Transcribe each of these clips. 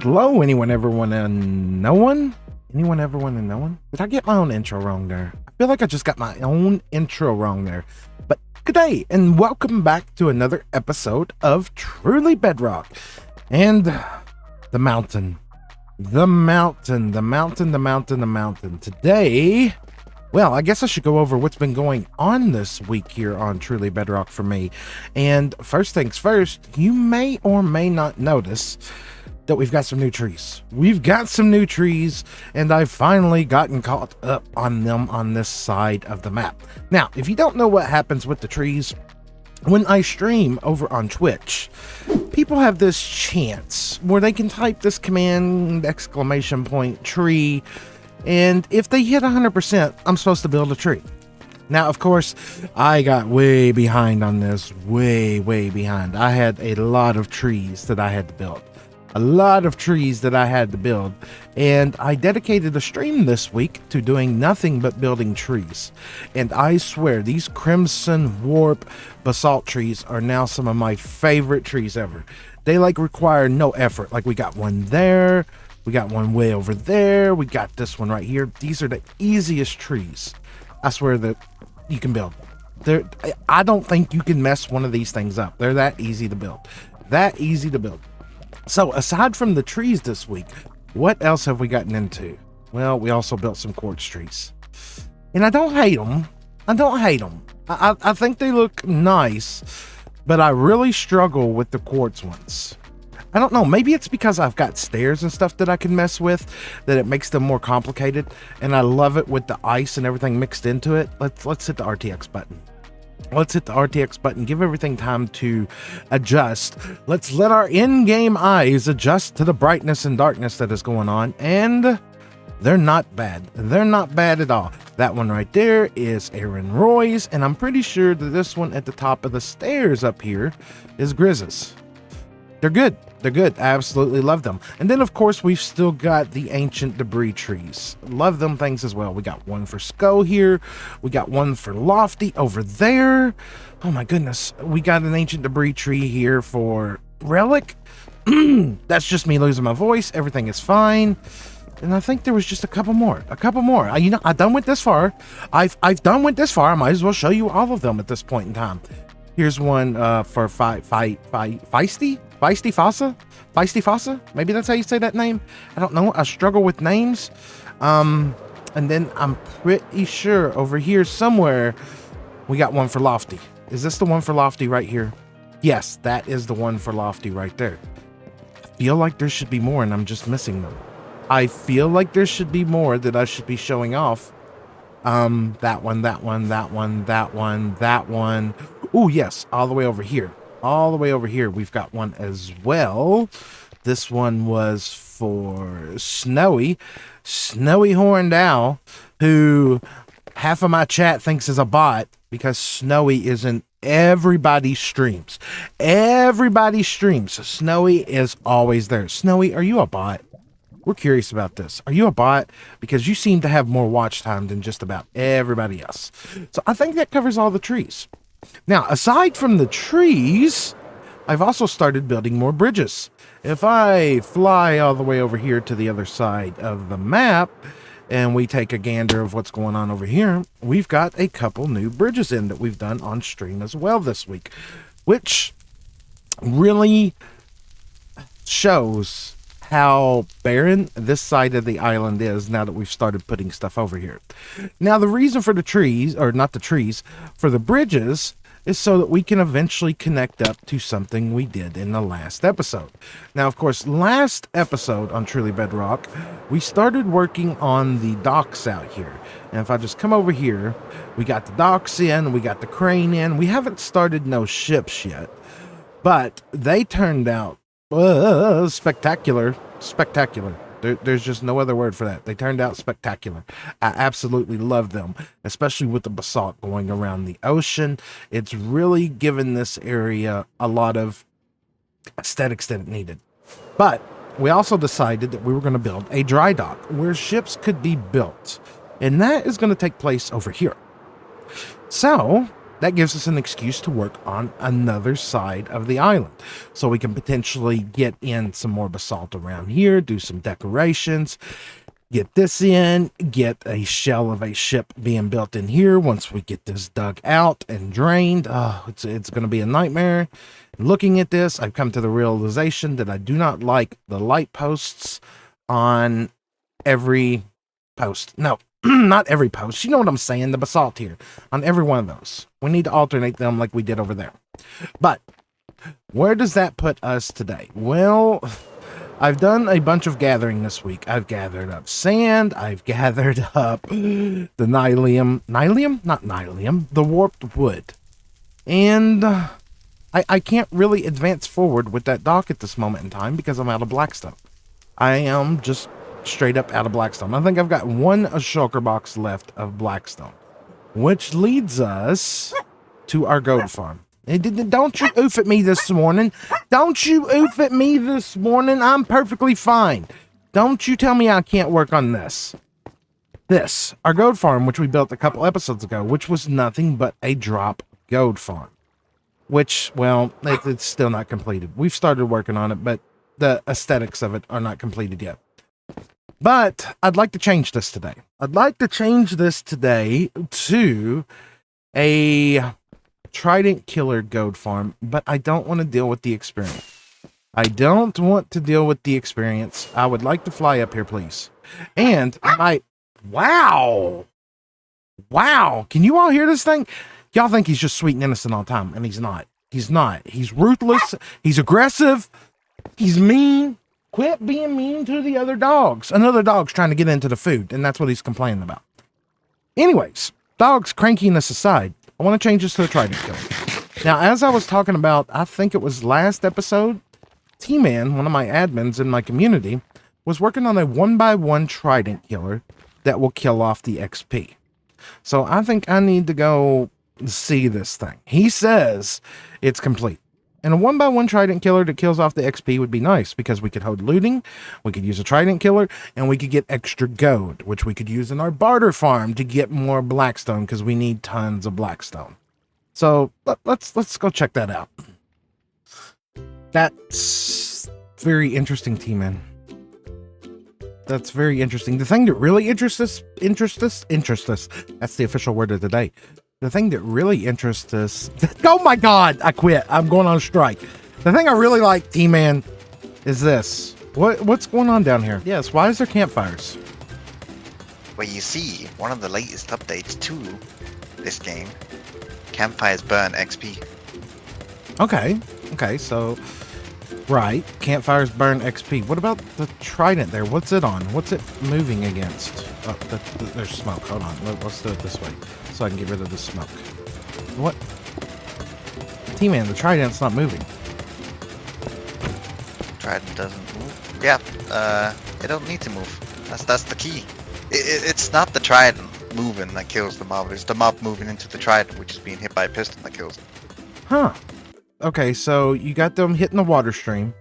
Hello, anyone, everyone, and no one? Anyone, everyone, and no one? Did I get my own intro wrong there? I feel like I just got my own intro wrong there. But good day, and welcome back to another episode of Truly Bedrock. And the mountain. The mountain. Today, well, I guess I should go over what's been going on this week here on Truly Bedrock for me. And first things first, you may or may not notice that we've got some new trees. And I've finally gotten caught up on them on this side of the map. Now, if you don't know what happens with the trees, when I stream over on Twitch, people have this chance where they can type this command !tree, and if they hit 100%, I'm supposed to build a tree. Now, of course, I got way behind on this, way behind. I had a lot of trees that I had to build. And I dedicated a stream this week to doing nothing but building trees. And I swear, these Crimson Warp basalt trees are now some of my favorite trees ever. They require no effort. We got one there, we got one way over there, we got this one right here. These are the easiest trees, I swear, that you can build. I don't think you can mess one of these things up. They're that easy to build. So, aside from the trees this week, what else have we gotten into? Well, we also built some quartz trees. And I don't hate them. I think they look nice, but I really struggle with the quartz ones. I don't know, maybe it's because I've got stairs and stuff that I can mess with, that it makes them more complicated, and I love it with the ice and everything mixed into it. Let's hit the RTX button. Give everything time to adjust. Let's let our in-game eyes adjust to the brightness and darkness that is going on, and they're not bad. They're not bad at all. That one right there is Aaron Roy's, and I'm pretty sure that this one at the top of the stairs up here is Grizz's. They're good. I absolutely love them. And then, of course, we've still got the ancient debris trees. Love them things as well. We got one for Sko here. We got one for Lofty over there. Oh my goodness. We got an ancient debris tree here for Relic. That's just me losing my voice. Everything is fine. And I think there was just a couple more. I done went this far. I've done went this far. I might as well show you all of them at this point in time. Here's one for Feisty Fossa? Maybe that's how you say that name. I don't know. I struggle with names. And then I'm pretty sure over here somewhere we got one for Lofty. Is this the one for Lofty right here? Yes, that is the one for Lofty right there. I feel like there should be more and I'm just missing them. I feel like there should be more that I should be showing off. That one. Oh, yes, all the way over here. We've got one as well. This one was for Snowy Horned Owl, who half of my chat thinks is a bot because Snowy is in everybody's streams. Snowy is always there. Snowy, are you a bot? We're curious about this. Are you a bot? Because you seem to have more watch time than just about everybody else. So I think that covers all the trees. Now, aside from the trees, I've also started building more bridges. If I fly all the way over here to the other side of the map, and we take a gander of what's going on over here, we've got a couple new bridges in that we've done on stream as well this week, which really shows how barren this side of the island is now that we've started putting stuff over here. Now, the reason for the trees, or not the trees, for the bridges is so that we can eventually connect up to something we did in the last episode. Now, of course, last episode on Truly Bedrock, we started working on the docks out here. And if I just come over here, we got the docks in, we got the crane in. We haven't started no ships yet, but they turned out spectacular. There's just no other word for that. They turned out spectacular. I absolutely love them, especially with the basalt going around the ocean. It's really given this area a lot of aesthetics that it needed. But we also decided that we were going to build a dry dock where ships could be built, and that is going to take place over here. So that gives us an excuse to work on another side of the island. So we can potentially get in some more basalt around here, do some decorations, get this in, get a shell of a ship being built in here. Once we get this dug out and drained, it's going to be a nightmare. Looking at this, I've come to the realization that I do not like the light posts on every post. No, not every post. You know what I'm saying? The basalt here on every one of those. We need to alternate them like we did over there. But where does that put us today? Well, I've done a bunch of gathering this week. I've gathered up sand. I've gathered up the the warped wood. And I can't really advance forward with that dock at this moment in time because I'm out of blackstone. I am just straight up out of blackstone. I think I've got one shulker box left of blackstone, which leads us to our gold farm. Don't you oof at me this morning. Don't you oof at me this morning. I'm perfectly fine. Don't you tell me I can't work on this. Our gold farm, which we built a couple episodes ago, which was nothing but a drop gold farm. Which, well, it's still not completed. We've started working on it, but the aesthetics of it are not completed yet. But I'd like to change this today. I'd like to change this today to a Trident killer gold farm, but I don't want to deal with the experience. I don't want to deal with the experience. I would like to fly up here, please. And wow. Can you all hear this thing? Y'all think he's just sweet and innocent all the time, and he's not. He's not. He's ruthless. He's aggressive. He's mean. Quit being mean to the other dogs. Another dog's trying to get into the food, and that's what he's complaining about. Anyways, dog's crankiness aside, I want to change this to a Trident killer. Now, as I was talking about, I think it was last episode, T-Man, one of my admins in my community, was working on a 1x1 Trident killer that will kill off the XP. So I think I need to go see this thing. He says it's complete. And a 1x1 Trident killer that kills off the XP would be nice because we could hold looting, we could use a Trident killer, and we could get extra gold, which we could use in our barter farm to get more blackstone because we need tons of blackstone. So let's go check that out. That's very interesting, T-Man. That's very interesting. The thing that really interests us, that's the official word of the day. The thing that really interests us, oh my God, I quit. I'm going on strike. The thing I really like, T-Man, is this. What's going on down here? Yes, why is there campfires? Well, you see, one of the latest updates to this game, campfires burn XP. Okay, so, right, campfires burn XP. What about the Trident there? What's it on? What's it moving against? Oh, there's smoke. Hold on, let's do it this way so I can get rid of the smoke. What? T-Man, the Trident's not moving. Trident doesn't move? Yeah, it don't need to move. That's the key. It's not the Trident moving that kills the mob. It's the mob moving into the Trident, which is being hit by a piston that kills it. Huh. Okay, so you got them hitting the water stream.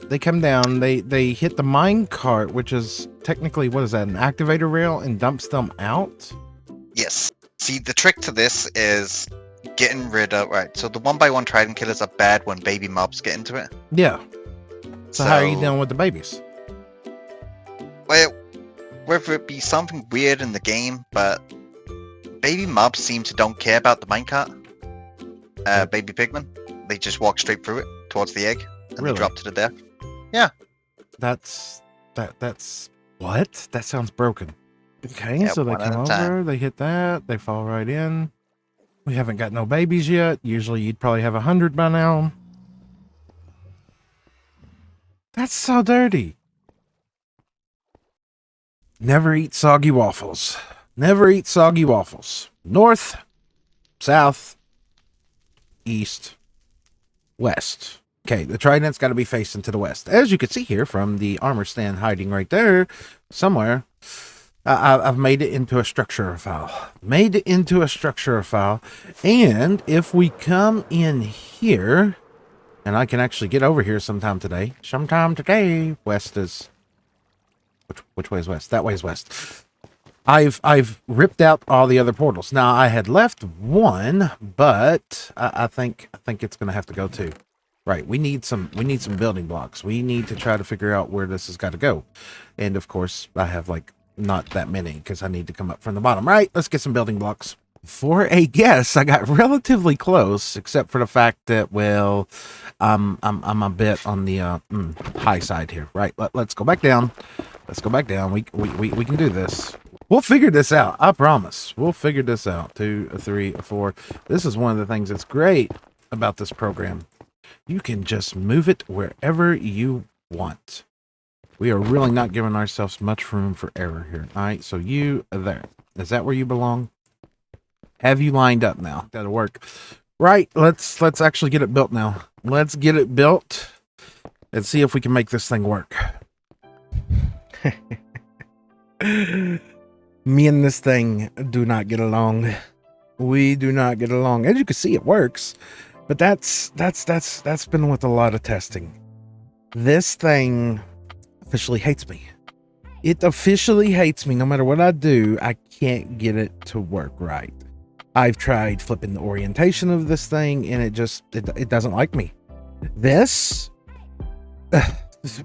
They come down, they hit the mine cart, which is technically, what is that, an activator rail, and dumps them out? Yes. See, the trick to this is getting rid of... Right, so the 1x1 Trident killers are bad when baby mobs get into it. Yeah. So how are you dealing with the babies? Well, whether it be something weird in the game, but baby mobs seem to don't care about the minecart. Baby pigmen. They just walk straight through it towards the egg, and Really? they drop to the death. Yeah. That's what? That sounds broken. Okay, Yeah, so they one at come a over, time. they hit that, they fall right in. We haven't got no babies yet. Usually you'd probably have 100 by now. That's so dirty. Never eat soggy waffles. Never eat soggy waffles. North, south, east, west. Okay, the Trident's got to be facing to the west. As you can see here from the armor stand hiding right there, somewhere, I've made it into a structure file. Made it into a structure file. And if we come in here, and I can actually get over here sometime today. Sometime today. West is... Which way is west? That way is west. I've ripped out all the other portals. Now I had left one, but I think it's gonna have to go too. Right, we need some building blocks. We need to try to figure out where this has got to go. And of course, I have like not that many because I need to come up from the bottom. Right, let's get some building blocks. For a guess, I got relatively close, except for the fact that, well, I'm a bit on the high side here. Right, let's go back down. Let's go back down. We can do this. We'll figure this out. I promise. We'll figure this out. 2, 3, 4. This is one of the things that's great about this program. You can just move it wherever you want. We are really not giving ourselves much room for error here. All right, so you are there. Is that where you belong? Have you lined up now? That'll work. Right, let's actually get it built now. Let's get it built and see if we can make this thing work. Me and this thing do not get along. We do not get along. As you can see, it works. But that's been with a lot of testing. This thing officially hates me. It officially hates me. No matter what I do, I can't get it to work right. I've tried flipping the orientation of this thing, and it doesn't like me. This,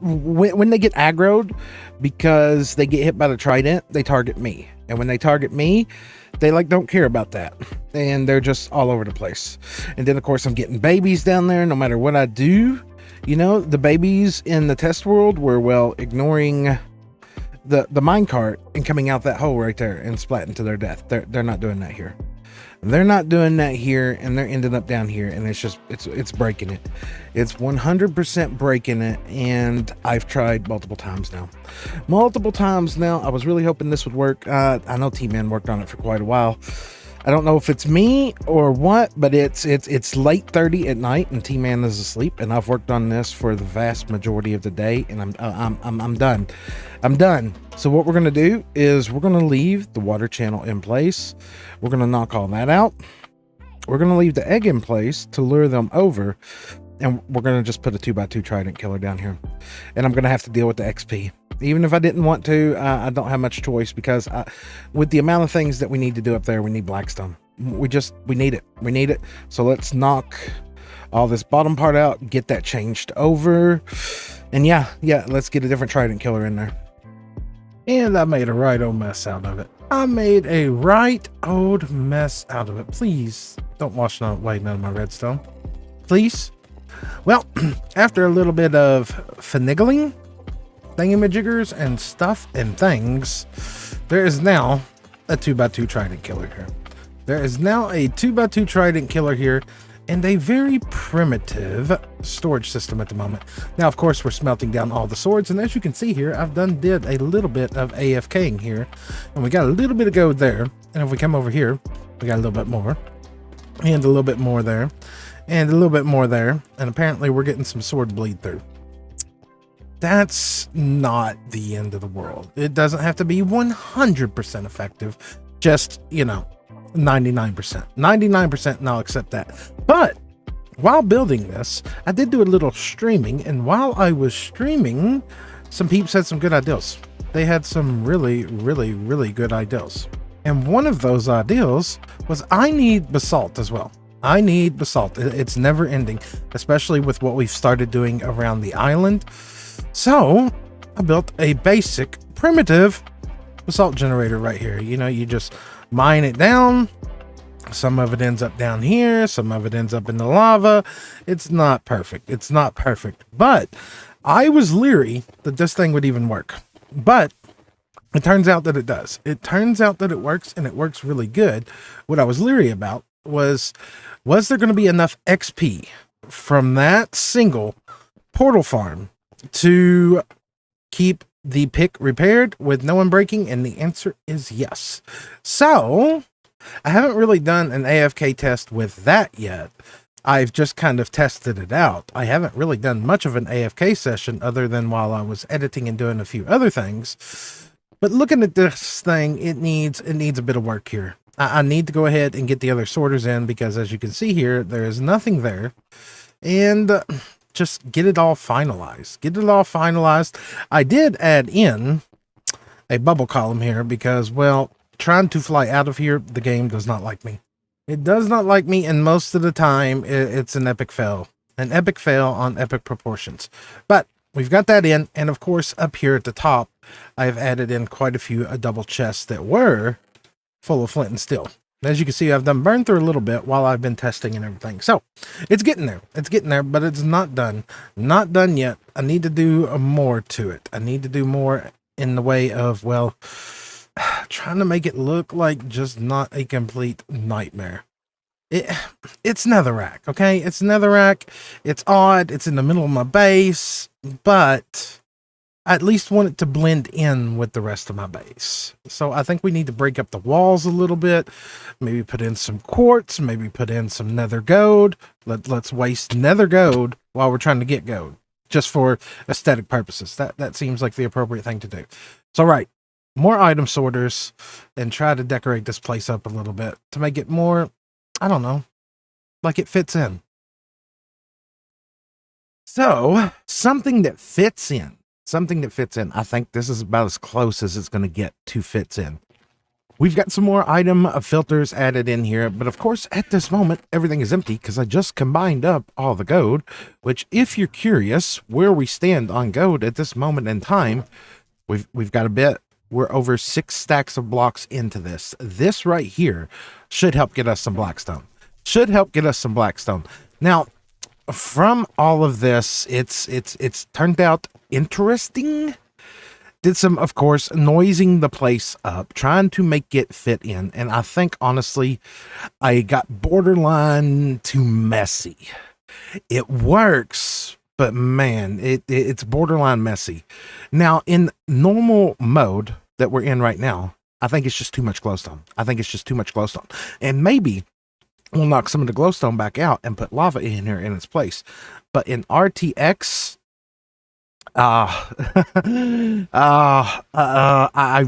when they get aggroed because they get hit by the Trident, they target me. And when they target me, they like don't care about that. And they're just all over the place. And then of course I'm getting babies down there no matter what I do. You know, the babies in the test world were, well, ignoring the minecart and coming out that hole right there and splatting to their death. They're not doing that here. They're not doing that here, and they're ending up down here, and it's breaking it. It's 100% breaking it, and I've tried multiple times now. I was really hoping this would work. I know T-Man worked on it for quite a while. I don't know if it's me or what, but it's late 30 at night, and T-Man is asleep, and I've worked on this for the vast majority of the day, and I'm done. I'm done. So what we're gonna do is we're gonna leave the water channel in place. We're gonna knock all that out. We're gonna leave the egg in place to lure them over, and we're gonna just put a 2x2 Trident killer down here. And I'm gonna have to deal with the XP. Even if I didn't want to, I don't have much choice because with the amount of things that we need to do up there, we need blackstone. We need it. We need it. So let's knock all this bottom part out, get that changed over. And yeah, let's get a different Trident killer in there. And I made a right old mess out of it. Please don't wash away none of my redstone. Please. Well, after a little bit of finagling, thingamajiggers and stuff and things, there is now a 2x2 Trident killer here. There is now a 2x2 Trident killer here and a very primitive storage system at the moment. Now, of course, we're smelting down all the swords, and as you can see here, I've did a little bit of AFKing here, and we got a little bit of gold there. And if we come over here, we got a little bit more, and a little bit more there, and a little bit more there, and apparently we're getting some sword bleed through. That's not the end of the world. It doesn't have to be 100% effective. Just, 99%. 99%, and I'll accept that. But while building this, I did do a little streaming, and while I was streaming, some peeps had some good ideas. They had some really, really, really good ideas. And one of those ideas was I need basalt as well. I need basalt. It's never ending, especially with what we've started doing around the island. So I built a basic primitive basalt generator right here. You just mine it down. Some of it ends up down here. Some of it ends up in the lava. It's not perfect. It's not perfect. But I was leery that this thing would even work. But it turns out that it does. It turns out that it works, and it works really good. What I was leery about was there going to be enough XP from that single portal farm to keep the pick repaired with no one breaking? And the answer is yes. So I haven't really done an AFK test with that yet. I've just kind of tested it out. I haven't really done much of an AFK session other than while I was editing and doing a few other things. But looking at this thing, it needs a bit of work here. I need to go ahead and get the other sorters in because, as you can see here, there is nothing there. And just get it all finalized. Get it all finalized. I did add in a bubble column here because, well, trying to fly out of here, the game does not like me. It does not like me, and most of the time, it's an epic fail. An epic fail on epic proportions. But we've got that in, and of course, up here at the top, I've added in quite a few double chests that were full of flint and steel. As you can see, I've done burned through a little bit while I've been testing and everything. So, it's getting there. It's getting there, but it's not done. Not done yet. I need to do more to it. I need to do more in the way of, well, trying to make it look like just not a complete nightmare. It's netherrack, okay? It's netherrack. It's odd. It's in the middle of my base, but I at least want it to blend in with the rest of my base. So I think we need to break up the walls a little bit. Maybe put in some quartz. Maybe put in some nether gold. Let's waste nether gold while we're trying to get gold, just for aesthetic purposes. That seems like the appropriate thing to do. So right, more item sorters, and try to decorate this place up a little bit to make it more, I don't know, like it fits in. So something that fits in. Something that fits in. I think this is about as close as it's going to get to fits in. We've got some more item filters added in here, but of course, at this moment, everything is empty because I just combined up all the gold, which, if you're curious where we stand on gold at this moment in time, we've got a bit. We're over 6 stacks of blocks into this. This right here should help get us some blackstone. Should help get us some blackstone. Now, from all of this, it's turned out interesting. Did some, of course, noising the place up, trying to make it fit in. And I think, honestly, I got borderline too messy. It works, but man, it's borderline messy. Now, in normal mode that we're in right now, I think it's just too much glowstone. I think it's just too much glowstone. And maybe we'll knock some of the glowstone back out and put lava in here in its place. But in RTX, I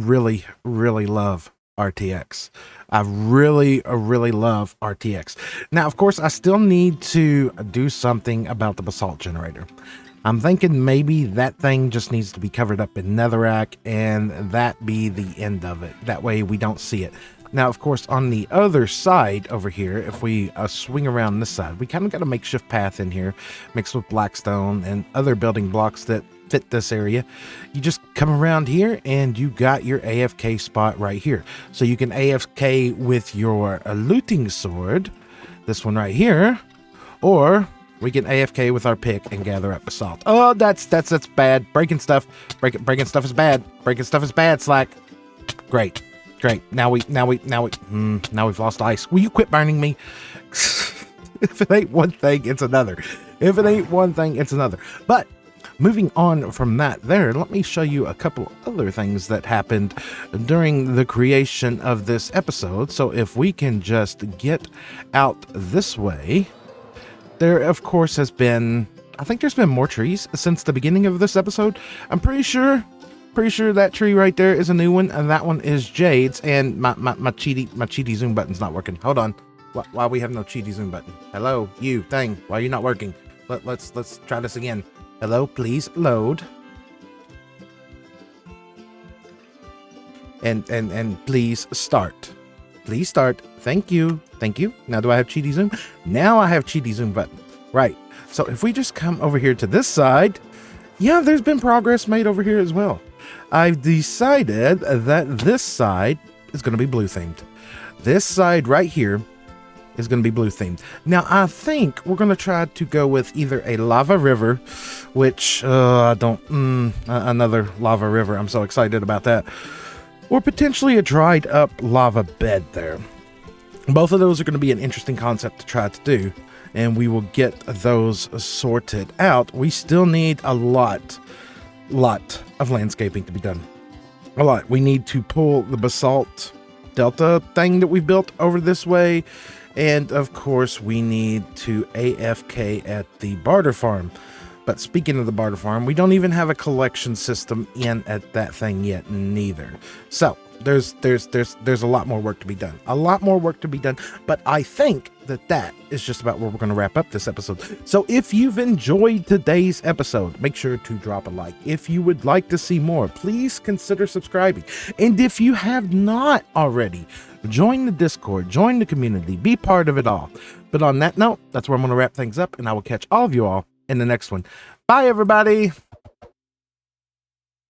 really, really love RTX. I really love RTX. Now, of course, I still need to do something about the basalt generator. I'm thinking maybe that thing just needs to be covered up in netherrack and that be the end of it. That way we don't see it. Now, of course, on the other side over here, if we swing around this side, we kind of got a makeshift path in here mixed with blackstone and other building blocks that fit this area. You just come around here and you got your AFK spot right here. So you can AFK with your looting sword, this one right here, or we can AFK with our pick and gather up basalt. Oh, that's bad. Breaking stuff is bad. Breaking stuff is bad, Slack. Great. Now we've lost ice. Will you quit burning me? If it ain't one thing, it's another. If it ain't one thing, it's another. But moving on from that there, let me show you a couple other things that happened during the creation of this episode. So if we can just get out this way, there of course has been, I think there's been more trees since the beginning of this episode. I'm pretty sure that tree right there is a new one, and that one is Jade's, and my cheaty zoom button's not working. Hold on. Why we have no cheaty zoom button? Hello, you thing. Why are you not working? Let's try this again. Hello, please load. And please start. Please start. Thank you. Now do I have cheaty zoom? Now I have cheaty zoom button. Right. So if we just come over here to this side, yeah, there's been progress made over here as well. I've decided that this side is going to be blue themed. This side right here is going to be blue themed. Now, I think we're going to try to go with either a lava river, which another lava river. I'm so excited about that. Or potentially a dried up lava bed there. Both of those are going to be an interesting concept to try to do, and we will get those sorted out. We still need a lot of landscaping to be done. A lot. We need to pull the basalt delta thing that we built over this way, and of course we need to AFK at the barter farm. But speaking of the barter farm, we don't even have a collection system in at that thing yet neither. So there's a lot more work to be done. A lot more work to be done. But I think that is just about where we're going to wrap up this episode. So if you've enjoyed today's episode, make sure to drop a like. If you would like to see more, please consider subscribing. And if you have not already, join the Discord, join the community, be part of it all. But on that note, that's where I'm going to wrap things up, and I will catch all of you all in the next one. Bye, everybody.